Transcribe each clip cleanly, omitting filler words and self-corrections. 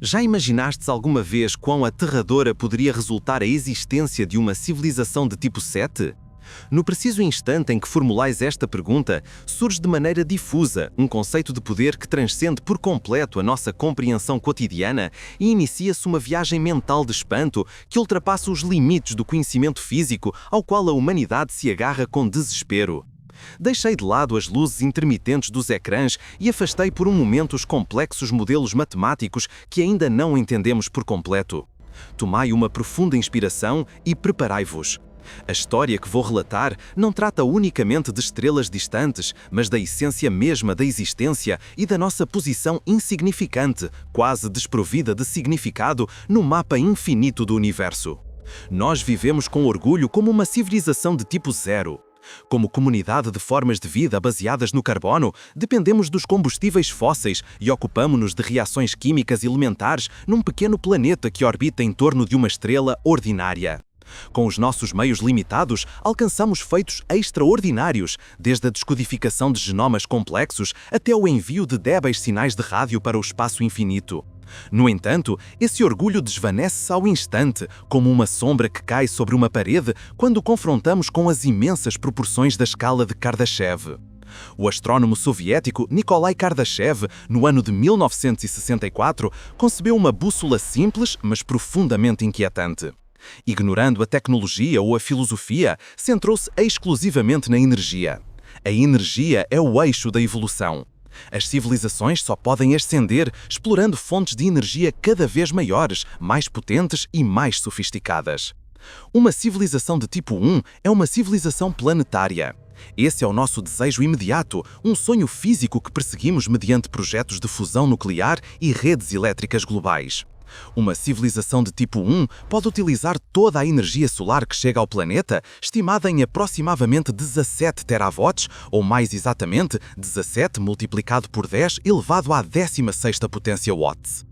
Já imaginastes alguma vez quão aterradora poderia resultar a existência de uma civilização de tipo 7? No preciso instante em que formulais esta pergunta, surge de maneira difusa um conceito de poder que transcende por completo a nossa compreensão cotidiana e inicia-se uma viagem mental de espanto que ultrapassa os limites do conhecimento físico ao qual a humanidade se agarra com desespero. Deixei de lado as luzes intermitentes dos ecrãs e afastei por um momento os complexos modelos matemáticos que ainda não entendemos por completo. Tomai uma profunda inspiração e preparai-vos. A história que vou relatar não trata unicamente de estrelas distantes, mas da essência mesma da existência e da nossa posição insignificante, quase desprovida de significado, no mapa infinito do universo. Nós vivemos com orgulho como uma civilização de tipo 0. Como comunidade de formas de vida baseadas no carbono, dependemos dos combustíveis fósseis e ocupamo-nos de reações químicas elementares num pequeno planeta que orbita em torno de uma estrela ordinária. Com os nossos meios limitados, alcançamos feitos extraordinários, desde a descodificação de genomas complexos até o envio de débeis sinais de rádio para o espaço infinito. No entanto, esse orgulho desvanece-se ao instante, como uma sombra que cai sobre uma parede quando confrontamos com as imensas proporções da escala de Kardashev. O astrônomo soviético Nikolai Kardashev, no ano de 1964, concebeu uma bússola simples, mas profundamente inquietante. Ignorando a tecnologia ou a filosofia, centrou-se exclusivamente na energia. A energia é o eixo da evolução. As civilizações só podem ascender explorando fontes de energia cada vez maiores, mais potentes e mais sofisticadas. Uma civilização de tipo 1 é uma civilização planetária. Esse é o nosso desejo imediato, um sonho físico que perseguimos mediante projetos de fusão nuclear e redes elétricas globais. Uma civilização de tipo 1 pode utilizar toda a energia solar que chega ao planeta, estimada em aproximadamente 17 terawatts, ou mais exatamente, 17 multiplicado por 10 elevado à 16ª potência watts.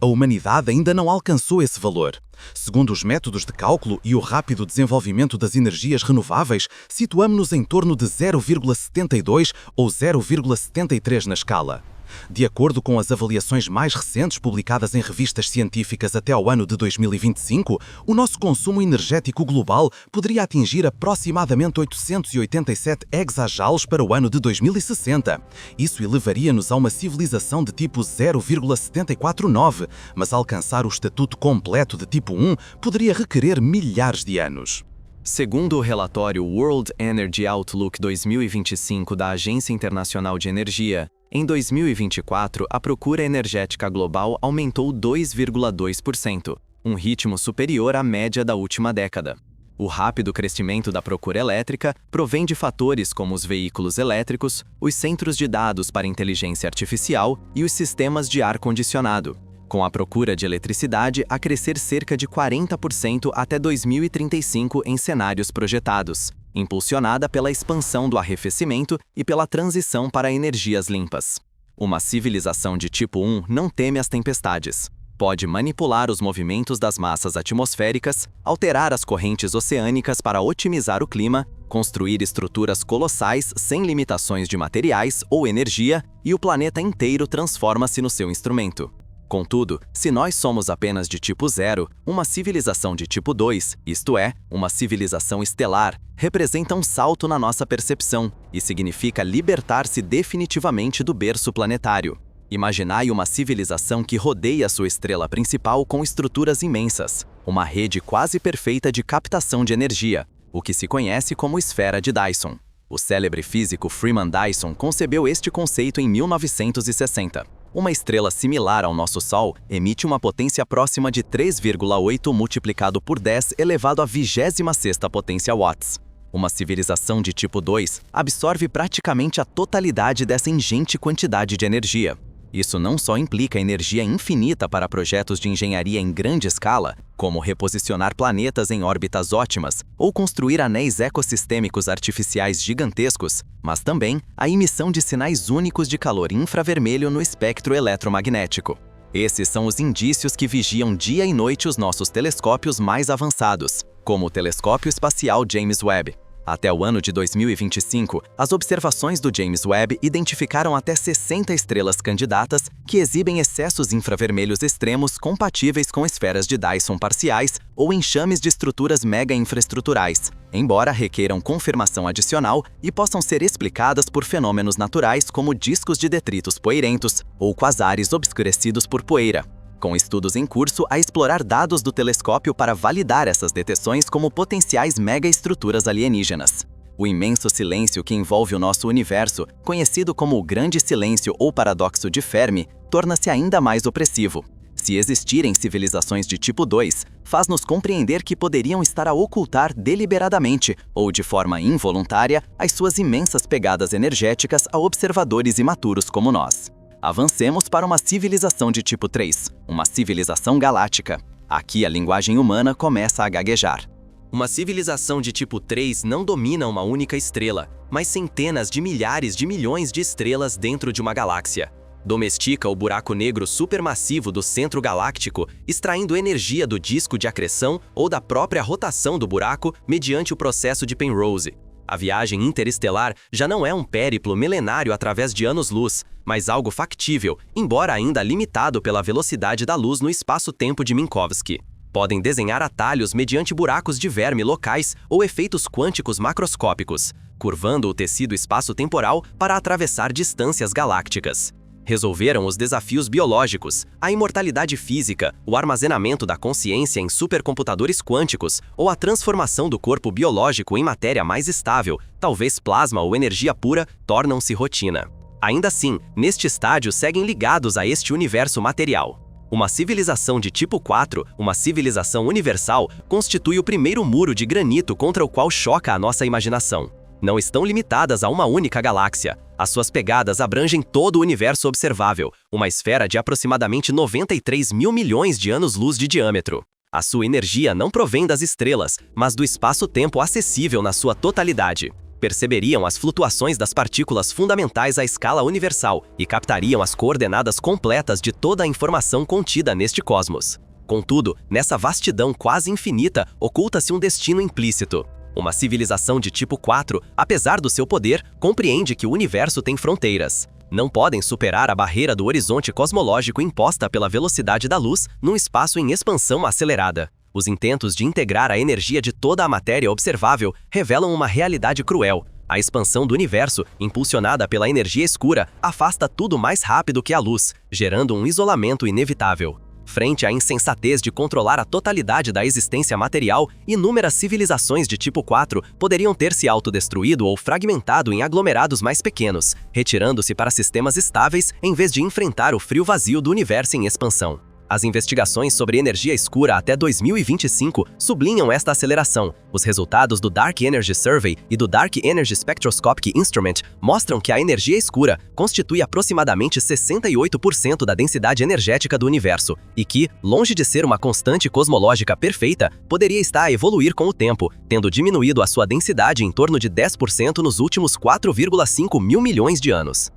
A humanidade ainda não alcançou esse valor. Segundo os métodos de cálculo e o rápido desenvolvimento das energias renováveis, situamos-nos em torno de 0,72 ou 0,73 na escala. De acordo com as avaliações mais recentes publicadas em revistas científicas até ao ano de 2025, o nosso consumo energético global poderia atingir aproximadamente 887 exajoules para o ano de 2060. Isso elevaria-nos a uma civilização de tipo 0,749, mas alcançar o estatuto completo de tipo 1 poderia requerer milhares de anos. Segundo o relatório World Energy Outlook 2025 da Agência Internacional de Energia, em 2024, a procura energética global aumentou 2,2%, um ritmo superior à média da última década. O rápido crescimento da procura elétrica provém de fatores como os veículos elétricos, os centros de dados para inteligência artificial e os sistemas de ar-condicionado, com a procura de eletricidade a crescer cerca de 40% até 2035 em cenários projetados, impulsionada pela expansão do arrefecimento e pela transição para energias limpas. Uma civilização de tipo 1 não teme as tempestades. Pode manipular os movimentos das massas atmosféricas, alterar as correntes oceânicas para otimizar o clima, construir estruturas colossais sem limitações de materiais ou energia, e o planeta inteiro transforma-se no seu instrumento. Contudo, se nós somos apenas de tipo 0, uma civilização de tipo 2, isto é, uma civilização estelar, representa um salto na nossa percepção e significa libertar-se definitivamente do berço planetário. Imaginai uma civilização que rodeia sua estrela principal com estruturas imensas, uma rede quase perfeita de captação de energia, o que se conhece como esfera de Dyson. O célebre físico Freeman Dyson concebeu este conceito em 1960. Uma estrela similar ao nosso Sol emite uma potência próxima de 3,8 multiplicado por 10 elevado à 26ª potência watts. Uma civilização de tipo 2 absorve praticamente a totalidade dessa ingente quantidade de energia. Isso não só implica energia infinita para projetos de engenharia em grande escala, como reposicionar planetas em órbitas ótimas ou construir anéis ecossistêmicos artificiais gigantescos, mas também a emissão de sinais únicos de calor infravermelho no espectro eletromagnético. Esses são os indícios que vigiam dia e noite os nossos telescópios mais avançados, como o Telescópio Espacial James Webb. Até o ano de 2025, as observações do James Webb identificaram até 60 estrelas candidatas que exibem excessos infravermelhos extremos compatíveis com esferas de Dyson parciais ou enxames de estruturas mega-infraestruturais, embora requeram confirmação adicional e possam ser explicadas por fenômenos naturais como discos de detritos poeirentos ou quasares obscurecidos por poeira. Com estudos em curso a explorar dados do telescópio para validar essas detecções como potenciais megaestruturas alienígenas. O imenso silêncio que envolve o nosso universo, conhecido como o Grande Silêncio ou Paradoxo de Fermi, torna-se ainda mais opressivo. Se existirem civilizações de tipo 2, faz-nos compreender que poderiam estar a ocultar deliberadamente ou de forma involuntária as suas imensas pegadas energéticas a observadores imaturos como nós. Avancemos para uma civilização de tipo 3, uma civilização galáctica. Aqui a linguagem humana começa a gaguejar. Uma civilização de tipo 3 não domina uma única estrela, mas centenas de milhares de milhões de estrelas dentro de uma galáxia. Domestica o buraco negro supermassivo do centro galáctico, extraindo energia do disco de acreção ou da própria rotação do buraco mediante o processo de Penrose. A viagem interestelar já não é um périplo milenário através de anos-luz, mas algo factível, embora ainda limitado pela velocidade da luz no espaço-tempo de Minkowski. Podem desenhar atalhos mediante buracos de verme locais ou efeitos quânticos macroscópicos, curvando o tecido espaço-temporal para atravessar distâncias galácticas. Resolveram os desafios biológicos, a imortalidade física, o armazenamento da consciência em supercomputadores quânticos ou a transformação do corpo biológico em matéria mais estável, talvez plasma ou energia pura, tornam-se rotina. Ainda assim, neste estágio seguem ligados a este universo material. Uma civilização de tipo 4, uma civilização universal, constitui o primeiro muro de granito contra o qual choca a nossa imaginação. Não estão limitadas a uma única galáxia. As suas pegadas abrangem todo o universo observável, uma esfera de aproximadamente 93 mil milhões de anos-luz de diâmetro. A sua energia não provém das estrelas, mas do espaço-tempo acessível na sua totalidade. Perceberiam as flutuações das partículas fundamentais à escala universal e captariam as coordenadas completas de toda a informação contida neste cosmos. Contudo, nessa vastidão quase infinita, oculta-se um destino implícito. Uma civilização de tipo 4, apesar do seu poder, compreende que o universo tem fronteiras. Não podem superar a barreira do horizonte cosmológico imposta pela velocidade da luz num espaço em expansão acelerada. Os intentos de integrar a energia de toda a matéria observável revelam uma realidade cruel. A expansão do universo, impulsionada pela energia escura, afasta tudo mais rápido que a luz, gerando um isolamento inevitável. Frente à insensatez de controlar a totalidade da existência material, inúmeras civilizações de tipo 4 poderiam ter se autodestruído ou fragmentado em aglomerados mais pequenos, retirando-se para sistemas estáveis em vez de enfrentar o frio vazio do universo em expansão. As investigações sobre energia escura até 2025 sublinham esta aceleração. Os resultados do Dark Energy Survey e do Dark Energy Spectroscopic Instrument mostram que a energia escura constitui aproximadamente 68% da densidade energética do universo e que, longe de ser uma constante cosmológica perfeita, poderia estar a evoluir com o tempo, tendo diminuído a sua densidade em torno de 10% nos últimos 4,5 mil milhões de anos.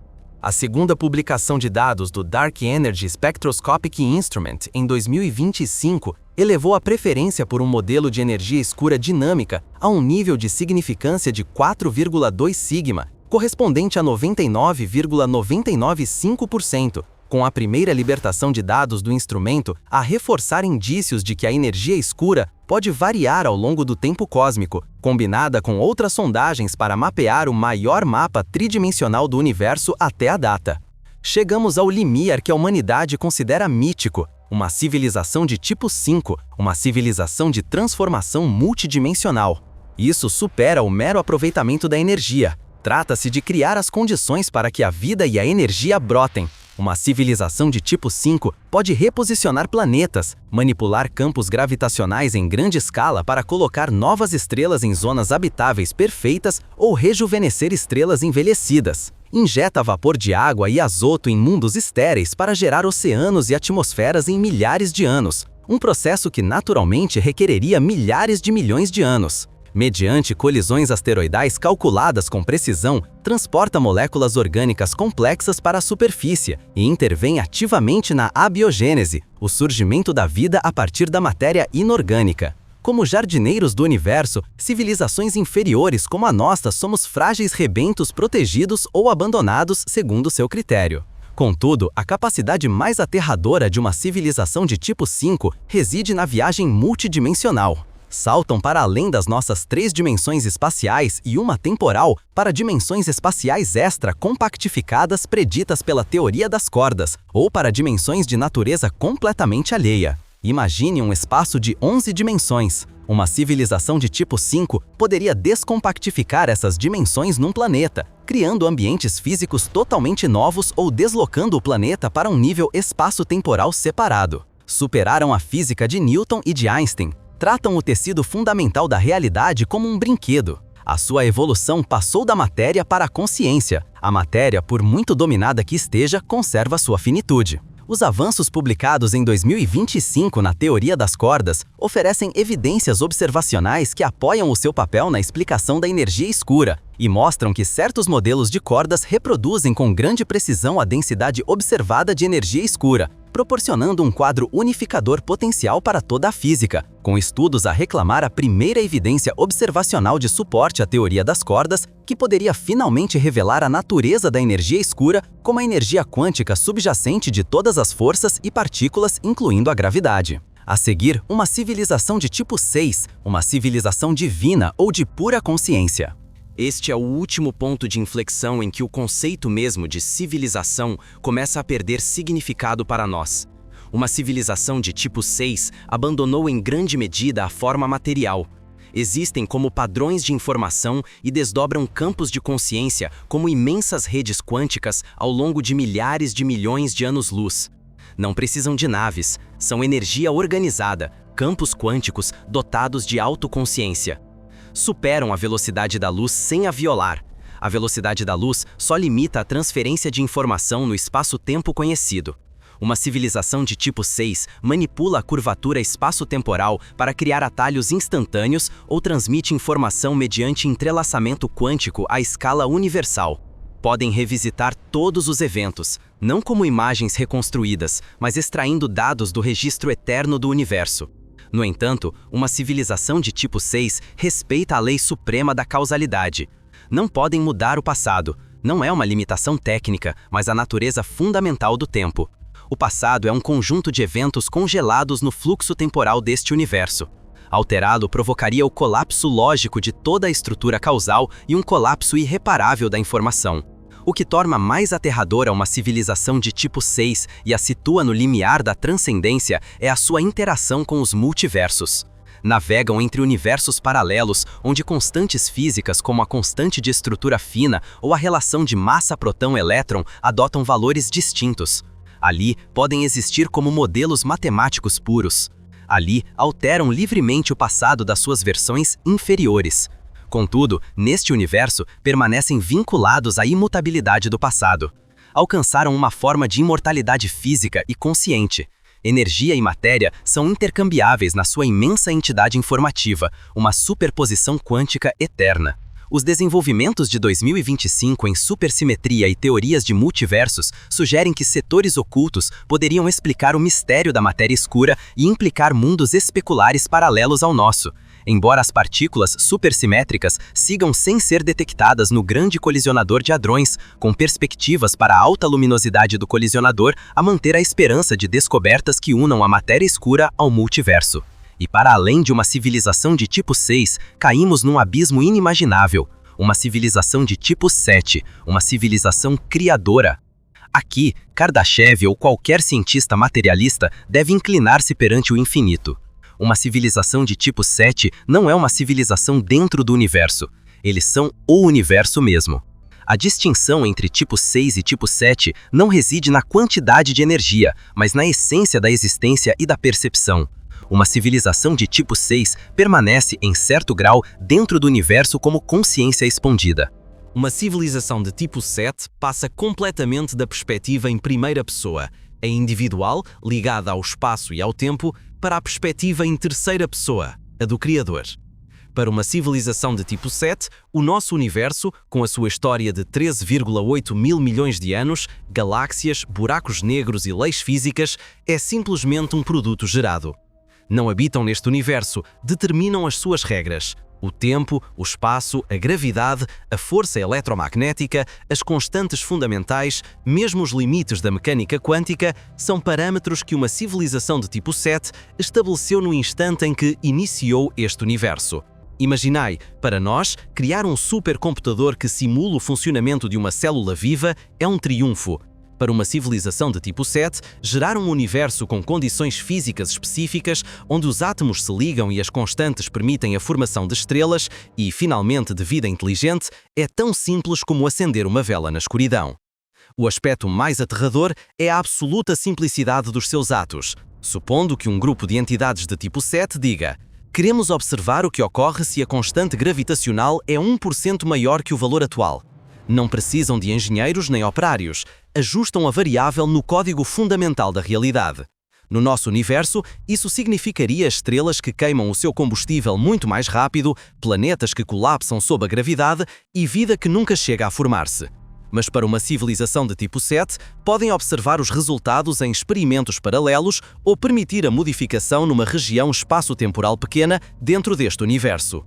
A segunda publicação de dados do Dark Energy Spectroscopic Instrument em 2025 elevou a preferência por um modelo de energia escura dinâmica a um nível de significância de 4,2 sigma, correspondente a 99,995%, com a primeira libertação de dados do instrumento a reforçar indícios de que a energia escura pode variar ao longo do tempo cósmico, combinada com outras sondagens para mapear o maior mapa tridimensional do universo até a data. Chegamos ao limiar que a humanidade considera mítico, uma civilização de tipo 5, uma civilização de transformação multidimensional. Isso supera o mero aproveitamento da energia. Trata-se de criar as condições para que a vida e a energia brotem. Uma civilização de tipo 5 pode reposicionar planetas, manipular campos gravitacionais em grande escala para colocar novas estrelas em zonas habitáveis perfeitas ou rejuvenescer estrelas envelhecidas. Injeta vapor de água e azoto em mundos estéreis para gerar oceanos e atmosferas em milhares de anos, um processo que naturalmente requereria milhares de milhões de anos. Mediante colisões asteroidais calculadas com precisão, transporta moléculas orgânicas complexas para a superfície e intervém ativamente na abiogênese, o surgimento da vida a partir da matéria inorgânica. Como jardineiros do universo, civilizações inferiores como a nossa somos frágeis rebentos protegidos ou abandonados segundo seu critério. Contudo, a capacidade mais aterradora de uma civilização de tipo 5 reside na viagem multidimensional. Saltam para além das nossas 3 dimensões espaciais e uma temporal para dimensões espaciais extra-compactificadas preditas pela teoria das cordas, ou para dimensões de natureza completamente alheia. Imagine um espaço de 11 dimensões. Uma civilização de tipo 5 poderia descompactificar essas dimensões num planeta, criando ambientes físicos totalmente novos ou deslocando o planeta para um nível espaço-temporal separado. Superaram a física de Newton e de Einstein. Tratam o tecido fundamental da realidade como um brinquedo. A sua evolução passou da matéria para a consciência. A matéria, por muito dominada que esteja, conserva sua finitude. Os avanços publicados em 2025 na teoria das cordas oferecem evidências observacionais que apoiam o seu papel na explicação da energia escura e mostram que certos modelos de cordas reproduzem com grande precisão a densidade observada de energia escura, proporcionando um quadro unificador potencial para toda a física, com estudos a reclamar a primeira evidência observacional de suporte à teoria das cordas, que poderia finalmente revelar a natureza da energia escura como a energia quântica subjacente de todas as forças e partículas, incluindo a gravidade. A seguir, uma civilização de tipo 6, uma civilização divina ou de pura consciência. Este é o último ponto de inflexão em que o conceito mesmo de civilização começa a perder significado para nós. Uma civilização de tipo 6 abandonou em grande medida a forma material. Existem como padrões de informação e desdobram campos de consciência como imensas redes quânticas ao longo de milhares de milhões de anos-luz. Não precisam de naves, são energia organizada, campos quânticos dotados de autoconsciência. Superam a velocidade da luz sem a violar. A velocidade da luz só limita a transferência de informação no espaço-tempo conhecido. Uma civilização de tipo 6 manipula a curvatura espaço-temporal para criar atalhos instantâneos ou transmite informação mediante entrelaçamento quântico à escala universal. Podem revisitar todos os eventos, não como imagens reconstruídas, mas extraindo dados do registro eterno do universo. No entanto, uma civilização de tipo 6 respeita a lei suprema da causalidade. Não podem mudar o passado. Não é uma limitação técnica, mas a natureza fundamental do tempo. O passado é um conjunto de eventos congelados no fluxo temporal deste universo. Alterá-lo provocaria o colapso lógico de toda a estrutura causal e um colapso irreparável da informação. O que torna mais aterradora uma civilização de tipo 6 e a situa no limiar da transcendência é a sua interação com os multiversos. Navegam entre universos paralelos onde constantes físicas como a constante de estrutura fina ou a relação de massa-protão-elétron adotam valores distintos. Ali, podem existir como modelos matemáticos puros. Ali, alteram livremente o passado das suas versões inferiores. Contudo, neste universo, permanecem vinculados à imutabilidade do passado. Alcançaram uma forma de imortalidade física e consciente. Energia e matéria são intercambiáveis na sua imensa entidade informativa, uma superposição quântica eterna. Os desenvolvimentos de 2025 em supersimetria e teorias de multiversos sugerem que setores ocultos poderiam explicar o mistério da matéria escura e implicar mundos especulares paralelos ao nosso. Embora as partículas supersimétricas sigam sem ser detectadas no grande colisionador de hadrões, com perspectivas para a alta luminosidade do colisionador a manter a esperança de descobertas que unam a matéria escura ao multiverso. E para além de uma civilização de tipo 6, caímos num abismo inimaginável, uma civilização de tipo 7, uma civilização criadora. Aqui, Kardashev ou qualquer cientista materialista deve inclinar-se perante o infinito. Uma civilização de tipo 7 não é uma civilização dentro do universo. Eles são o universo mesmo. A distinção entre tipo 6 e tipo 7 não reside na quantidade de energia, mas na essência da existência e da percepção. Uma civilização de tipo 6 permanece, em certo grau, dentro do universo como consciência expandida. Uma civilização de tipo 7 passa completamente da perspectiva em primeira pessoa, é individual, ligada ao espaço e ao tempo, para a perspectiva em terceira pessoa, a do Criador. Para uma civilização de tipo 7, o nosso universo, com a sua história de 13,8 mil milhões de anos, galáxias, buracos negros e leis físicas, é simplesmente um produto gerado. Não habitam neste universo, determinam as suas regras. O tempo, o espaço, a gravidade, a força eletromagnética, as constantes fundamentais, mesmo os limites da mecânica quântica, são parâmetros que uma civilização de tipo 7 estabeleceu no instante em que iniciou este universo. Imaginai, para nós, criar um supercomputador que simula o funcionamento de uma célula viva é um triunfo. Para uma civilização de tipo 7, gerar um universo com condições físicas específicas, onde os átomos se ligam e as constantes permitem a formação de estrelas e, finalmente, de vida inteligente, é tão simples como acender uma vela na escuridão. O aspecto mais aterrador é a absoluta simplicidade dos seus atos. Supondo que um grupo de entidades de tipo 7 diga: queremos observar o que ocorre se a constante gravitacional é 1% maior que o valor atual. Não precisam de engenheiros nem operários, ajustam a variável no código fundamental da realidade. No nosso universo, isso significaria estrelas que queimam o seu combustível muito mais rápido, planetas que colapsam sob a gravidade e vida que nunca chega a formar-se. Mas para uma civilização de tipo 7, podem observar os resultados em experimentos paralelos ou permitir a modificação numa região espaço-temporal pequena dentro deste universo.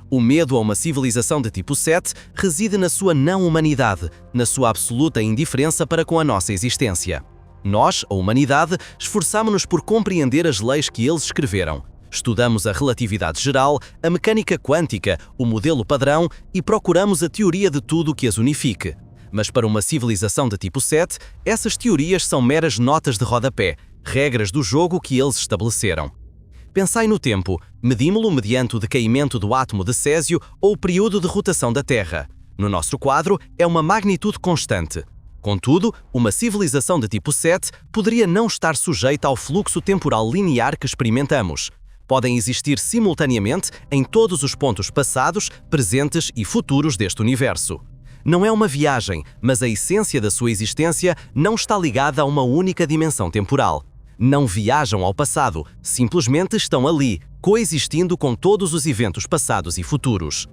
O medo a uma civilização de tipo 7 reside na sua não-humanidade, na sua absoluta indiferença para com a nossa existência. Nós, a humanidade, esforçamo-nos por compreender as leis que eles escreveram. Estudamos a relatividade geral, a mecânica quântica, o modelo padrão e procuramos a teoria de tudo que as unifique. Mas para uma civilização de tipo 7, essas teorias são meras notas de rodapé, regras do jogo que eles estabeleceram. Pensai no tempo, medimo-lo mediante o decaimento do átomo de césio ou o período de rotação da Terra. No nosso quadro, é uma magnitude constante. Contudo, uma civilização de tipo 7 poderia não estar sujeita ao fluxo temporal linear que experimentamos. Podem existir simultaneamente em todos os pontos passados, presentes e futuros deste universo. Não é uma viagem, mas a essência da sua existência não está ligada a uma única dimensão temporal. Não viajam ao passado, simplesmente estão ali, coexistindo com todos os eventos passados e futuros.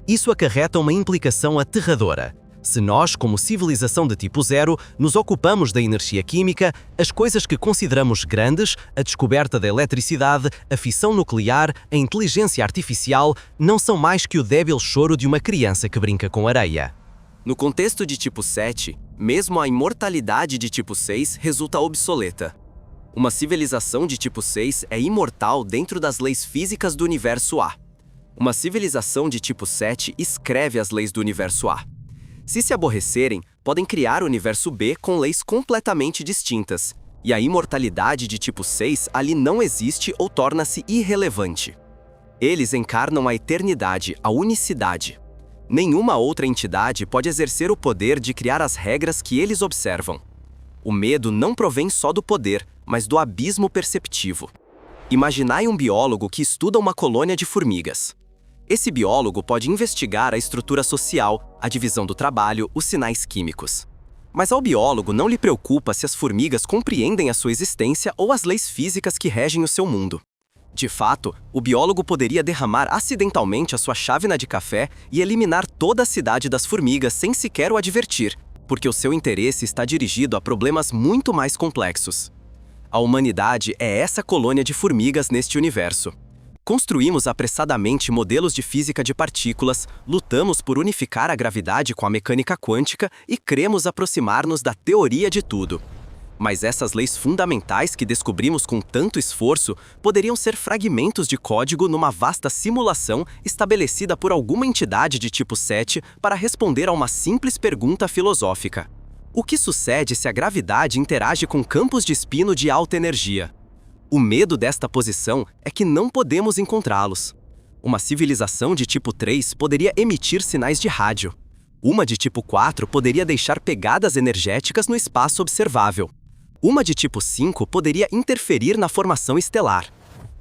Isso acarreta uma implicação aterradora. Se nós, como civilização de tipo 0, nos ocupamos da energia química, as coisas que consideramos grandes, a descoberta da eletricidade, a fissão nuclear, a inteligência artificial, não são mais que o débil choro de uma criança que brinca com areia. No contexto de tipo 7, mesmo a imortalidade de tipo 6 resulta obsoleta. Uma civilização de tipo 6 é imortal dentro das leis físicas do universo A. Uma civilização de tipo 7 escreve as leis do universo A. Se se aborrecerem, podem criar o universo B com leis completamente distintas, e a imortalidade de tipo 6 ali não existe ou torna-se irrelevante. Eles encarnam a eternidade, a unicidade. Nenhuma outra entidade pode exercer o poder de criar as regras que eles observam. O medo não provém só do poder, mas do abismo perceptivo. Imaginai um biólogo que estuda uma colônia de formigas. Esse biólogo pode investigar a estrutura social, a divisão do trabalho, os sinais químicos. Mas ao biólogo não lhe preocupa se as formigas compreendem a sua existência ou as leis físicas que regem o seu mundo. De fato, o biólogo poderia derramar acidentalmente a sua chávena de café e eliminar toda a cidade das formigas sem sequer o advertir, porque o seu interesse está dirigido a problemas muito mais complexos. A humanidade é essa colônia de formigas neste universo. Construímos apressadamente modelos de física de partículas, lutamos por unificar a gravidade com a mecânica quântica e cremos aproximar-nos da teoria de tudo. Mas essas leis fundamentais que descobrimos com tanto esforço poderiam ser fragmentos de código numa vasta simulação estabelecida por alguma entidade de tipo 7 para responder a uma simples pergunta filosófica. O que sucede se a gravidade interage com campos de espino de alta energia? O medo desta posição é que não podemos encontrá-los. Uma civilização de tipo 3 poderia emitir sinais de rádio. Uma de tipo 4 poderia deixar pegadas energéticas no espaço observável. Uma de tipo 5 poderia interferir na formação estelar.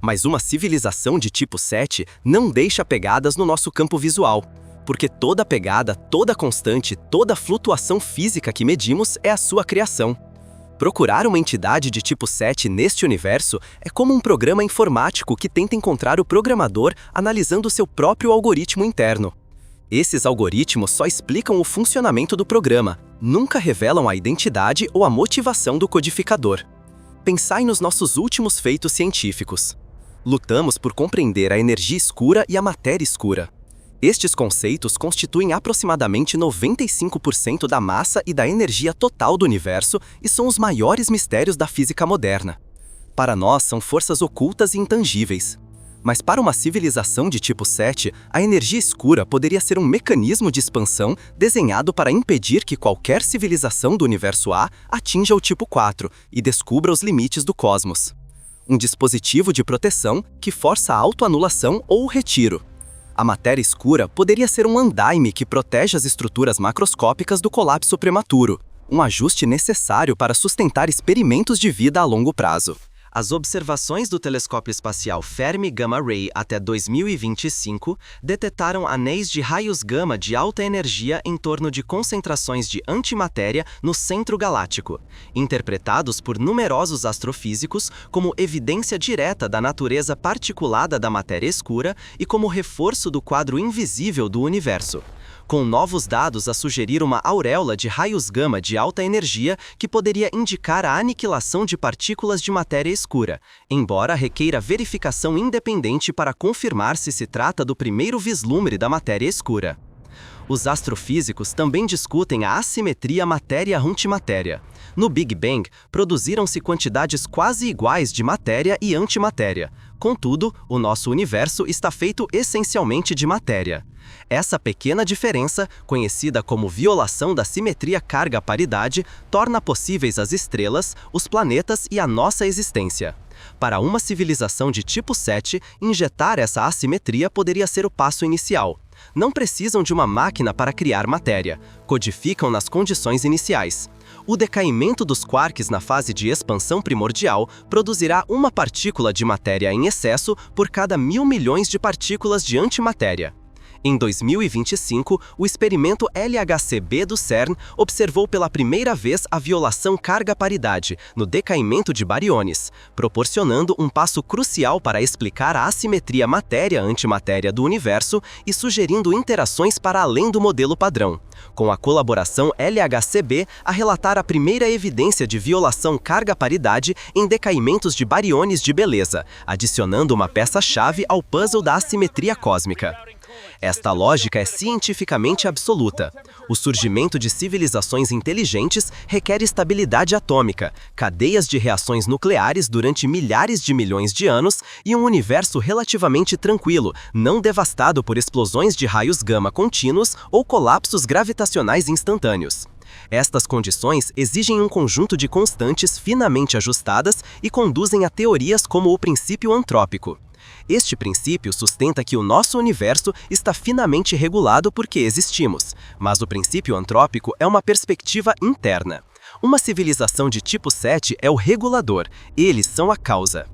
Mas uma civilização de tipo 7 não deixa pegadas no nosso campo visual, porque toda pegada, toda constante, toda flutuação física que medimos é a sua criação. Procurar uma entidade de tipo 7 neste universo é como um programa informático que tenta encontrar o programador analisando seu próprio algoritmo interno. Esses algoritmos só explicam o funcionamento do programa, nunca revelam a identidade ou a motivação do codificador. Pensai nos nossos últimos feitos científicos. Lutamos por compreender a energia escura e a matéria escura. Estes conceitos constituem aproximadamente 95% da massa e da energia total do universo e são os maiores mistérios da física moderna. Para nós, são forças ocultas e intangíveis. Mas para uma civilização de tipo 7, a energia escura poderia ser um mecanismo de expansão desenhado para impedir que qualquer civilização do universo A atinja o tipo 4 e descubra os limites do cosmos. Um dispositivo de proteção que força a autoanulação ou o retiro. A matéria escura poderia ser um andaime que protege as estruturas macroscópicas do colapso prematuro, um ajuste necessário para sustentar experimentos de vida a longo prazo. As observações do telescópio espacial Fermi Gamma Ray até 2025 detetaram anéis de raios gama de alta energia em torno de concentrações de antimatéria no centro galáctico, interpretados por numerosos astrofísicos como evidência direta da natureza particulada da matéria escura e como reforço do quadro invisível do universo, com novos dados a sugerir uma auréola de raios gama de alta energia que poderia indicar a aniquilação de partículas de matéria escura, embora requeira verificação independente para confirmar se se trata do primeiro vislumbre da matéria escura. Os astrofísicos também discutem a assimetria matéria-antimatéria. No Big Bang, produziram-se quantidades quase iguais de matéria e antimatéria. Contudo, o nosso universo está feito essencialmente de matéria. Essa pequena diferença, conhecida como violação da simetria carga-paridade, torna possíveis as estrelas, os planetas e a nossa existência. Para uma civilização de tipo 7, injetar essa assimetria poderia ser o passo inicial. Não precisam de uma máquina para criar matéria, codificam nas condições iniciais. O decaimento dos quarks na fase de expansão primordial produzirá uma partícula de matéria em excesso por cada 1.000 milhões de partículas de antimatéria. Em 2025, o experimento LHC-B do CERN observou pela primeira vez a violação carga-paridade no decaimento de bariones, proporcionando um passo crucial para explicar a assimetria matéria-antimatéria do universo e sugerindo interações para além do modelo padrão, com a colaboração LHC-B a relatar a primeira evidência de violação carga-paridade em decaimentos de bariones de beleza, adicionando uma peça-chave ao puzzle da assimetria cósmica. Esta lógica é cientificamente absoluta. O surgimento de civilizações inteligentes requer estabilidade atômica, cadeias de reações nucleares durante milhares de milhões de anos e um universo relativamente tranquilo, não devastado por explosões de raios gama contínuos ou colapsos gravitacionais instantâneos. Estas condições exigem um conjunto de constantes finamente ajustadas e conduzem a teorias como o princípio antrópico. Este princípio sustenta que o nosso universo está finamente regulado porque existimos, mas o princípio antrópico é uma perspectiva interna. Uma civilização de tipo 7 é o regulador, eles são a causa.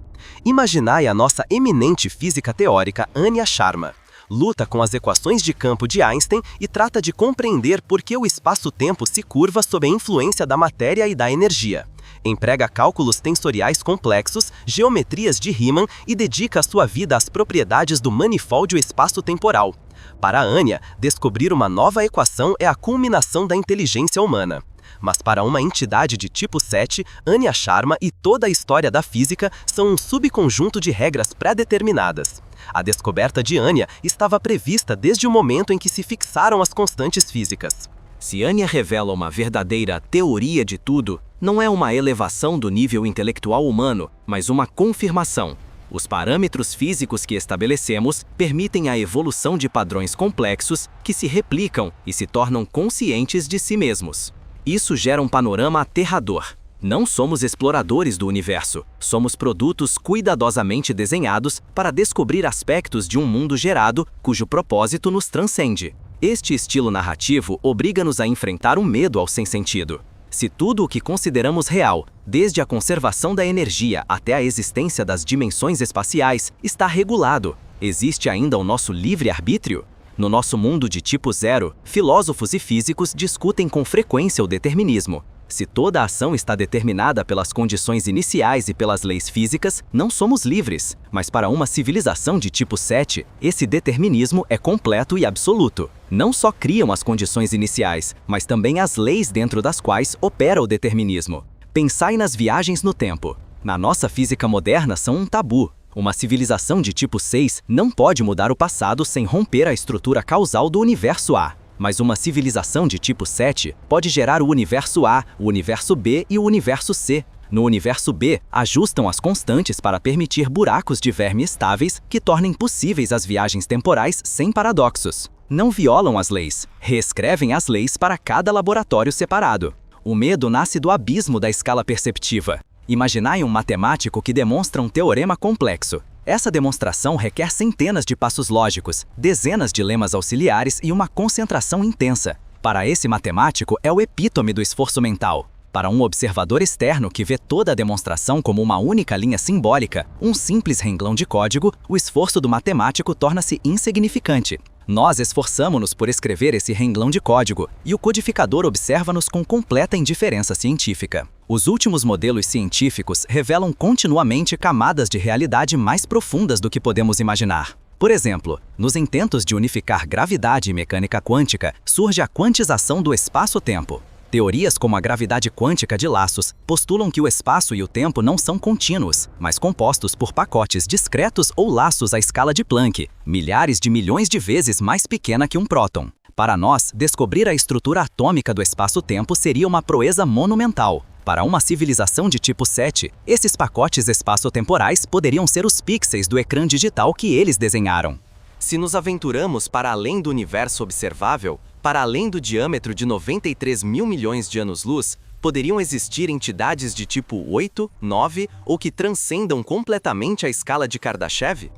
Imaginai a nossa eminente física teórica Anya Sharma. Luta com as equações de campo de Einstein e trata de compreender por que o espaço-tempo se curva sob a influência da matéria e da energia. Emprega cálculos tensoriais complexos, geometrias de Riemann e dedica sua vida às propriedades do manifóldio espaço-temporal. Para Anya, descobrir uma nova equação é a culminação da inteligência humana. Mas para uma entidade de tipo 7, Anya Sharma e toda a história da física são um subconjunto de regras pré-determinadas. A descoberta de Anya estava prevista desde o momento em que se fixaram as constantes físicas. Se Anya revela uma verdadeira teoria de tudo, não é uma elevação do nível intelectual humano, mas uma confirmação. Os parâmetros físicos que estabelecemos permitem a evolução de padrões complexos que se replicam e se tornam conscientes de si mesmos. Isso gera um panorama aterrador. Não somos exploradores do universo, somos produtos cuidadosamente desenhados para descobrir aspectos de um mundo gerado cujo propósito nos transcende. Este estilo narrativo obriga-nos a enfrentar o medo ao sem-sentido. Se tudo o que consideramos real, desde a conservação da energia até a existência das dimensões espaciais, está regulado, existe ainda o nosso livre-arbítrio? No nosso mundo de tipo 0, filósofos e físicos discutem com frequência o determinismo. Se toda a ação está determinada pelas condições iniciais e pelas leis físicas, não somos livres. Mas para uma civilização de tipo 7, esse determinismo é completo e absoluto. Não só criam as condições iniciais, mas também as leis dentro das quais opera o determinismo. Pensai nas viagens no tempo. Na nossa física moderna são um tabu. Uma civilização de tipo 6 não pode mudar o passado sem romper a estrutura causal do universo A. Mas uma civilização de tipo 7 pode gerar o universo A, o universo B e o universo C. No universo B, ajustam as constantes para permitir buracos de verme estáveis que tornem possíveis as viagens temporais sem paradoxos. Não violam as leis, reescrevem as leis para cada laboratório separado. O medo nasce do abismo da escala perceptiva. Imaginai um matemático que demonstra um teorema complexo. Essa demonstração requer centenas de passos lógicos, dezenas de lemas auxiliares e uma concentração intensa. Para esse matemático, é o epítome do esforço mental. Para um observador externo que vê toda a demonstração como uma única linha simbólica, um simples renglão de código, o esforço do matemático torna-se insignificante. Nós esforçamo-nos por escrever esse renglão de código, e o codificador observa-nos com completa indiferença científica. Os últimos modelos científicos revelam continuamente camadas de realidade mais profundas do que podemos imaginar. Por exemplo, nos intentos de unificar gravidade e mecânica quântica, surge a quantização do espaço-tempo. Teorias como a gravidade quântica de laços postulam que o espaço e o tempo não são contínuos, mas compostos por pacotes discretos ou laços à escala de Planck, milhares de milhões de vezes mais pequena que um próton. Para nós, descobrir a estrutura atômica do espaço-tempo seria uma proeza monumental. Para uma civilização de tipo 7, esses pacotes espaço-temporais poderiam ser os pixels do ecrã digital que eles desenharam. Se nos aventuramos para além do universo observável, para além do diâmetro de 93 mil milhões de anos-luz, poderiam existir entidades de tipo 8, 9 ou que transcendam completamente a escala de Kardashev?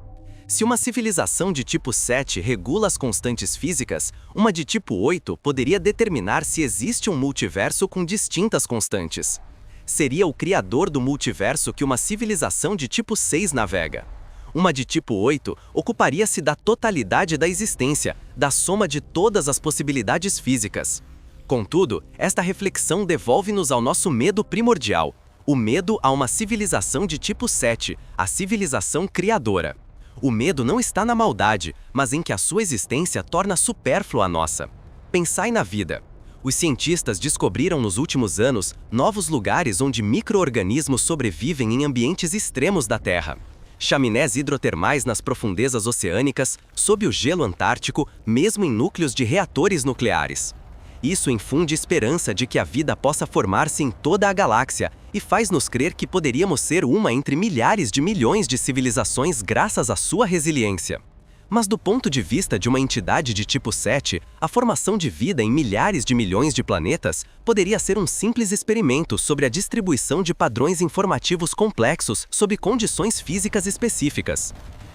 Se uma civilização de tipo 7 regula as constantes físicas, uma de tipo 8 poderia determinar se existe um multiverso com distintas constantes. Seria o criador do multiverso que uma civilização de tipo 6 navega. Uma de tipo 8 ocuparia-se da totalidade da existência, da soma de todas as possibilidades físicas. Contudo, esta reflexão devolve-nos ao nosso medo primordial, o medo a uma civilização de tipo 7, a civilização criadora. O medo não está na maldade, mas em que a sua existência torna supérflua a nossa. Pensai na vida. Os cientistas descobriram nos últimos anos novos lugares onde micro-organismos sobrevivem em ambientes extremos da Terra. Chaminés hidrotermais nas profundezas oceânicas, sob o gelo antártico, mesmo em núcleos de reatores nucleares. Isso infunde esperança de que a vida possa formar-se em toda a galáxia e faz-nos crer que poderíamos ser uma entre milhares de milhões de civilizações graças à sua resiliência. Mas do ponto de vista de uma entidade de tipo 7, a formação de vida em milhares de milhões de planetas poderia ser um simples experimento sobre a distribuição de padrões informativos complexos sob condições físicas específicas.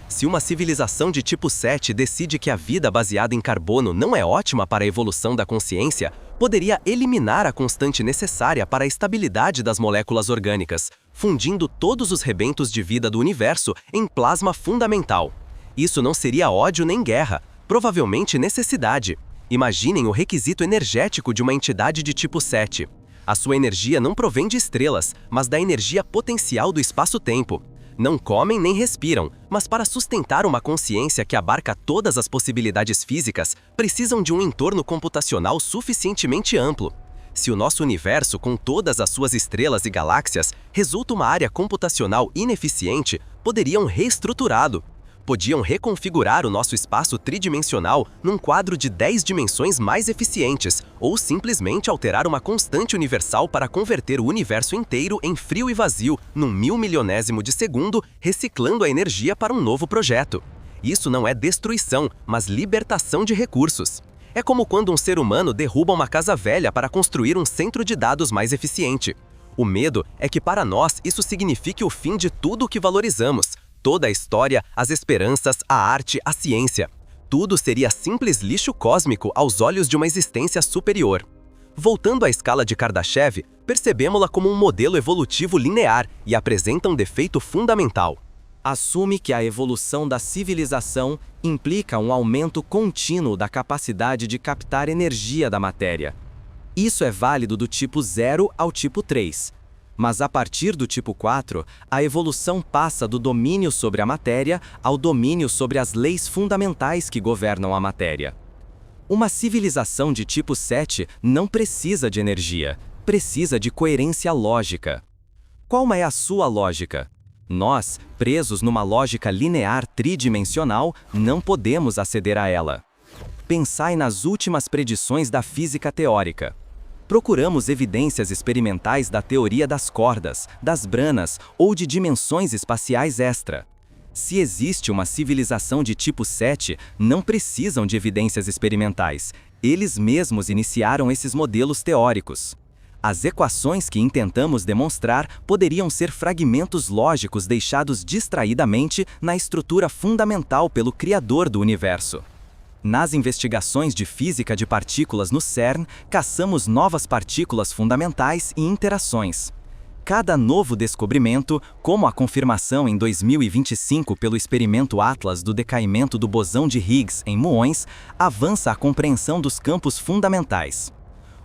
Se uma civilização de tipo 7 decide que a vida baseada em carbono não é ótima para a evolução da consciência, poderia eliminar a constante necessária para a estabilidade das moléculas orgânicas, fundindo todos os rebentos de vida do universo em plasma fundamental. Isso não seria ódio nem guerra, provavelmente necessidade. Imaginem o requisito energético de uma entidade de tipo 7. A sua energia não provém de estrelas, mas da energia potencial do espaço-tempo. Não comem nem respiram, mas para sustentar uma consciência que abarca todas as possibilidades físicas, precisam de um entorno computacional suficientemente amplo. Se o nosso universo, com todas as suas estrelas e galáxias, resulta uma área computacional ineficiente, poderiam reestruturá-lo. Podiam reconfigurar o nosso espaço tridimensional num quadro de 10 dimensões mais eficientes, ou simplesmente alterar uma constante universal para converter o universo inteiro em frio e vazio num 1000 milionésimo de segundo, reciclando a energia para um novo projeto. Isso não é destruição, mas libertação de recursos. É como quando um ser humano derruba uma casa velha para construir um centro de dados mais eficiente. O medo é que para nós isso signifique o fim de tudo o que valorizamos. Toda a história, as esperanças, a arte, a ciência. Tudo seria simples lixo cósmico aos olhos de uma existência superior. Voltando à escala de Kardashev, percebemos-la como um modelo evolutivo linear e apresenta um defeito fundamental. Assume que a evolução da civilização implica um aumento contínuo da capacidade de captar energia da matéria. Isso é válido do tipo 0 ao tipo 3. Mas a partir do tipo 4, a evolução passa do domínio sobre a matéria ao domínio sobre as leis fundamentais que governam a matéria. Uma civilização de tipo 7 não precisa de energia, precisa de coerência lógica. Qual é a sua lógica? Nós, presos numa lógica linear tridimensional, não podemos aceder a ela. Pensai nas últimas predições da física teórica. Procuramos evidências experimentais da teoria das cordas, das branas ou de dimensões espaciais extra. Se existe uma civilização de tipo 7, não precisam de evidências experimentais. Eles mesmos iniciaram esses modelos teóricos. As equações que intentamos demonstrar poderiam ser fragmentos lógicos deixados distraidamente na estrutura fundamental pelo Criador do universo. Nas investigações de física de partículas no CERN, caçamos novas partículas fundamentais e interações. Cada novo descobrimento, como a confirmação em 2025 pelo experimento Atlas do decaimento do bosão de Higgs em muões, avança a compreensão dos campos fundamentais.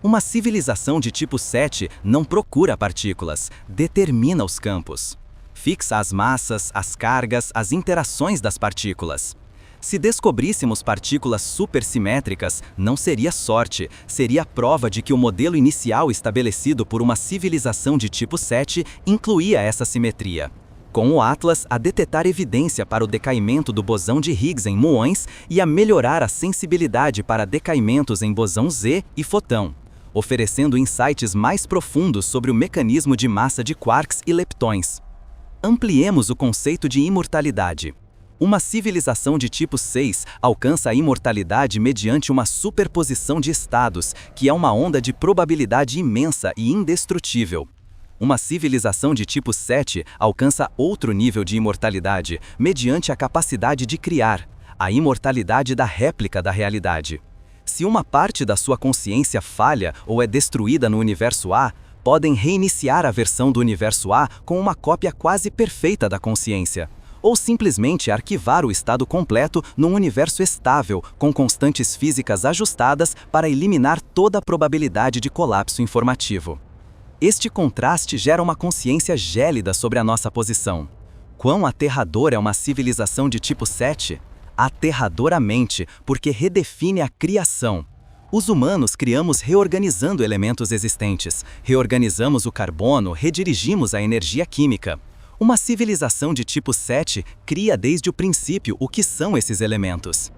Uma civilização de tipo 7 não procura partículas, determina os campos. Fixa as massas, as cargas, as interações das partículas. Se descobríssemos partículas supersimétricas, não seria sorte, seria prova de que o modelo inicial estabelecido por uma civilização de tipo 7 incluía essa simetria. Com o Atlas, a detetar evidência para o decaimento do bosão de Higgs em muões e a melhorar a sensibilidade para decaimentos em bosão Z e fotão, oferecendo insights mais profundos sobre o mecanismo de massa de quarks e leptões. Ampliemos o conceito de imortalidade. Uma civilização de tipo 6 alcança a imortalidade mediante uma superposição de estados, que é uma onda de probabilidade imensa e indestrutível. Uma civilização de tipo 7 alcança outro nível de imortalidade, mediante a capacidade de criar, a imortalidade da réplica da realidade. Se uma parte da sua consciência falha ou é destruída no universo A, podem reiniciar a versão do universo A com uma cópia quase perfeita da consciência, ou simplesmente arquivar o estado completo num universo estável, com constantes físicas ajustadas para eliminar toda a probabilidade de colapso informativo. Este contraste gera uma consciência gélida sobre a nossa posição. Quão aterrador é uma civilização de tipo 7? Aterradoramente, porque redefine a criação. Os humanos criamos reorganizando elementos existentes, reorganizamos o carbono, redirigimos a energia química. Uma civilização de tipo 7 cria desde o princípio o que são esses elementos.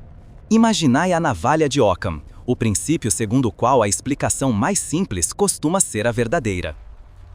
Imaginai a navalha de Occam, o princípio segundo o qual a explicação mais simples costuma ser a verdadeira.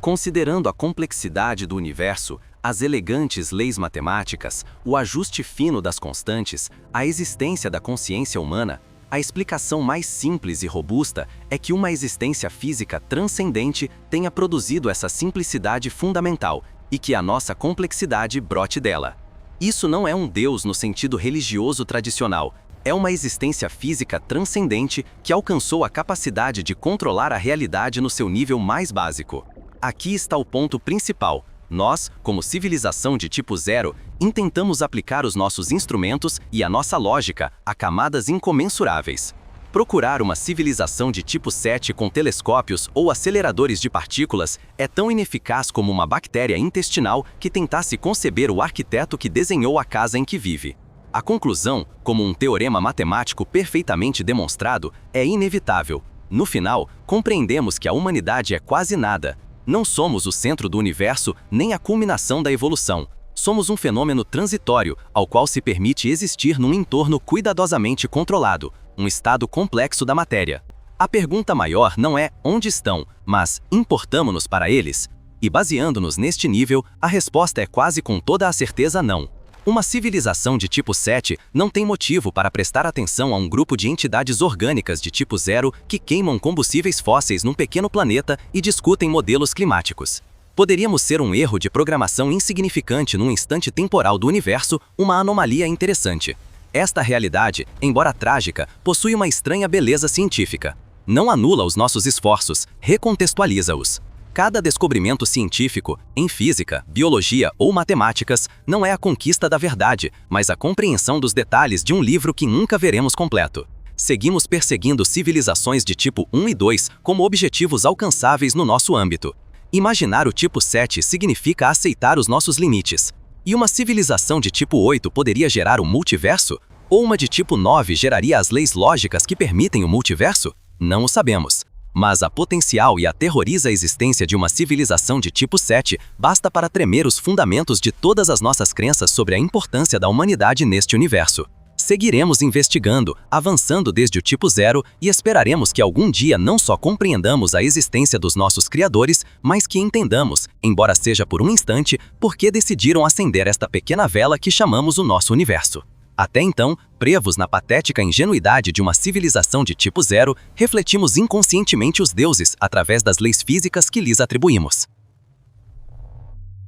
Considerando a complexidade do universo, as elegantes leis matemáticas, o ajuste fino das constantes, a existência da consciência humana, a explicação mais simples e robusta é que uma existência física transcendente tenha produzido essa simplicidade fundamental e que a nossa complexidade brote dela. Isso não é um Deus no sentido religioso tradicional, é uma existência física transcendente que alcançou a capacidade de controlar a realidade no seu nível mais básico. Aqui está o ponto principal. Nós, como civilização de tipo 0, intentamos aplicar os nossos instrumentos e a nossa lógica a camadas incomensuráveis. Procurar uma civilização de tipo 7 com telescópios ou aceleradores de partículas é tão ineficaz como uma bactéria intestinal que tentasse conceber o arquiteto que desenhou a casa em que vive. A conclusão, como um teorema matemático perfeitamente demonstrado, é inevitável. No final, compreendemos que a humanidade é quase nada. Não somos o centro do universo nem a culminação da evolução. Somos um fenômeno transitório, ao qual se permite existir num entorno cuidadosamente controlado, um estado complexo da matéria. A pergunta maior não é onde estão, mas importamo-nos para eles? E baseando-nos neste nível, a resposta é quase com toda a certeza não. Uma civilização de tipo 7 não tem motivo para prestar atenção a um grupo de entidades orgânicas de tipo 0 que queimam combustíveis fósseis num pequeno planeta e discutem modelos climáticos. Poderíamos ser um erro de programação insignificante num instante temporal do universo, uma anomalia interessante. Esta realidade, embora trágica, possui uma estranha beleza científica. Não anula os nossos esforços, recontextualiza-os. Cada descobrimento científico, em física, biologia ou matemáticas, não é a conquista da verdade, mas a compreensão dos detalhes de um livro que nunca veremos completo. Seguimos perseguindo civilizações de tipo 1 e 2 como objetivos alcançáveis no nosso âmbito. Imaginar o tipo 7 significa aceitar os nossos limites. E uma civilização de tipo 8 poderia gerar um multiverso? Ou uma de tipo 9 geraria as leis lógicas que permitem o multiverso? Não o sabemos. Mas a potencial e aterroriza a existência de uma civilização de tipo 7 basta para tremer os fundamentos de todas as nossas crenças sobre a importância da humanidade neste universo. Seguiremos investigando, avançando desde o tipo 0 e esperaremos que algum dia não só compreendamos a existência dos nossos criadores, mas que entendamos, embora seja por um instante, por que decidiram acender esta pequena vela que chamamos o nosso universo. Até então, prevos na patética ingenuidade de uma civilização de tipo 0, refletimos inconscientemente os deuses através das leis físicas que lhes atribuímos.